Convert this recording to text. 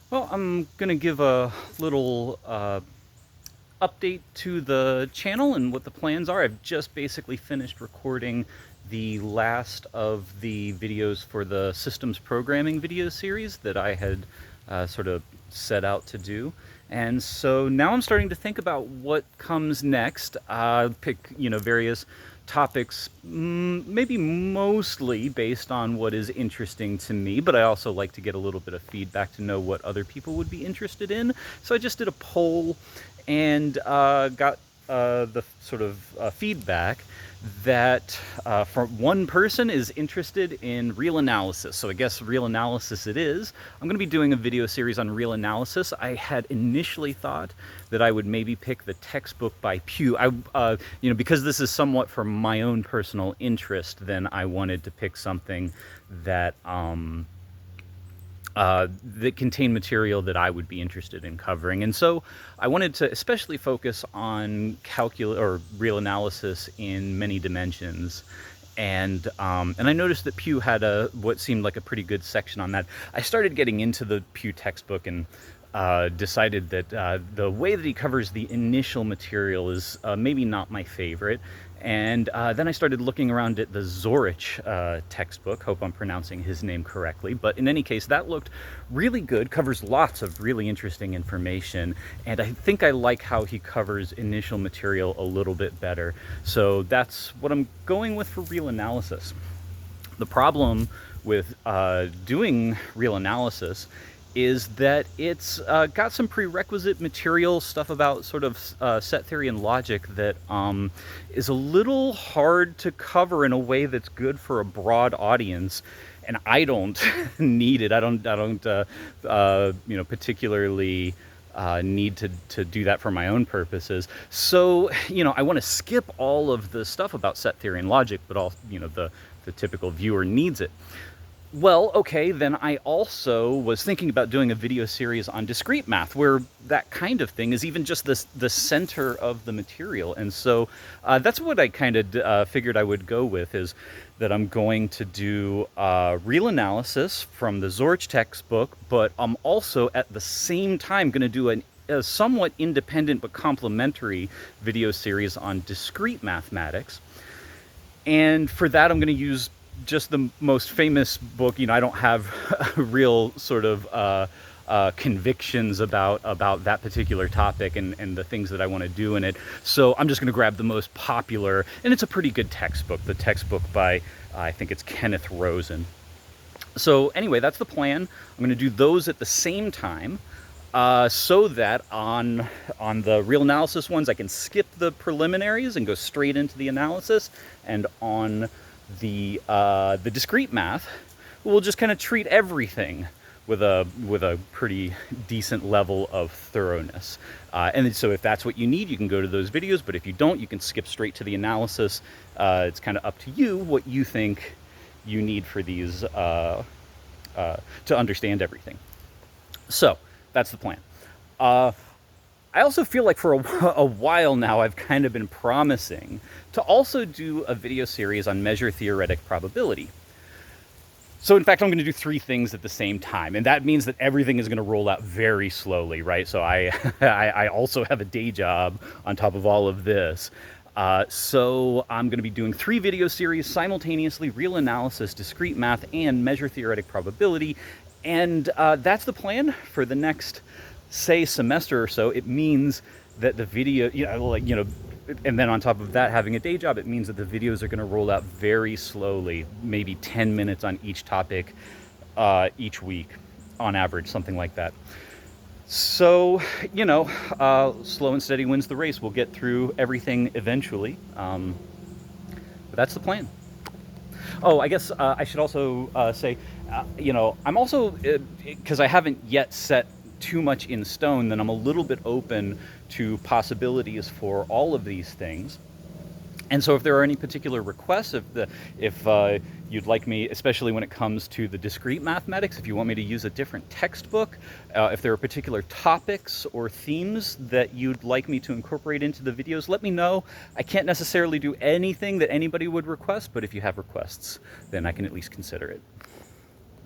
Well, I'm going to give a little update to the channel and what the plans are. I've just basically finished recording the last of the videos for the systems programming video series that I had sort of set out to do. And so now I'm starting to think about what comes next. Pick, various topics, maybe mostly based on what is interesting to me, but I also like to get a little bit of feedback to know what other people would be interested in. So I just did a poll and got the sort of feedback that from one person is interested in real analysis. So I guess real analysis it is. I'm going to be doing a video series on real analysis. I had initially thought that I would maybe pick the textbook by Pew. Because this is somewhat for my own personal interest, then I wanted to pick something that that contain material that I would be interested in covering. And so I wanted to especially focus on calculus or real analysis in many dimensions. And I noticed that Pew had what seemed like a pretty good section on that. I started getting into the Pew textbook and decided that the way that he covers the initial material is maybe not my favorite. And then I started looking around at the Zorich textbook. Hope I'm pronouncing his name correctly. But in any case, that looked really good, covers lots of really interesting information. And I think I like how he covers initial material a little bit better. So that's what I'm going with for real analysis. The problem with doing real analysis is that it's got some prerequisite material, stuff about sort of set theory and logic that is a little hard to cover in a way that's good for a broad audience. And I don't need it. I don't particularly need to do that for my own purposes. So, I want to skip all of the stuff about set theory and logic, but all, the typical viewer needs it. Well, okay, then I also was thinking about doing a video series on discrete math, where that kind of thing is even just the center of the material. And so that's what I kind of figured I would go with, is that I'm going to do real analysis from the Zorich textbook, but I'm also at the same time going to do a somewhat independent but complementary video series on discrete mathematics. And for that, I'm going to use just the most famous book. I don't have real sort of convictions about that particular topic and the things that I want to do in it. So I'm just going to grab the most popular, and it's a pretty good textbook, the textbook by, I think it's Kenneth Rosen. So anyway, that's the plan. I'm going to do those at the same time. So that on the real analysis ones, I can skip the preliminaries and go straight into the analysis, and on the discrete math, we'll just kind of treat everything with a pretty decent level of thoroughness. And so if that's what you need, you can go to those videos. But if you don't, you can skip straight to the analysis. It's kind of up to you what you think you need for these to understand everything. So that's the plan. I also feel like for a while now, I've kind of been promising to also do a video series on measure theoretic probability. So in fact, I'm going to do three things at the same time, and that means that everything is going to roll out very slowly, right? So I also have a day job on top of all of this. So I'm going to be doing three video series simultaneously: real analysis, discrete math, and measure theoretic probability. And that's the plan for the next, say, semester or so. It means that the video, and then on top of that, having a day job, it means that the videos are going to roll out very slowly, maybe 10 minutes on each topic each week, on average, something like that. So, slow and steady wins the race. We'll get through everything eventually. But that's the plan. Oh, I guess I should also say, I'm also, because I haven't yet set too much in stone, then I'm a little bit open to possibilities for all of these things. And so if there are any particular requests, if you'd like me, especially when it comes to the discrete mathematics, if you want me to use a different textbook, if there are particular topics or themes that you'd like me to incorporate into the videos, let me know. I can't necessarily do anything that anybody would request, but if you have requests, then I can at least consider it.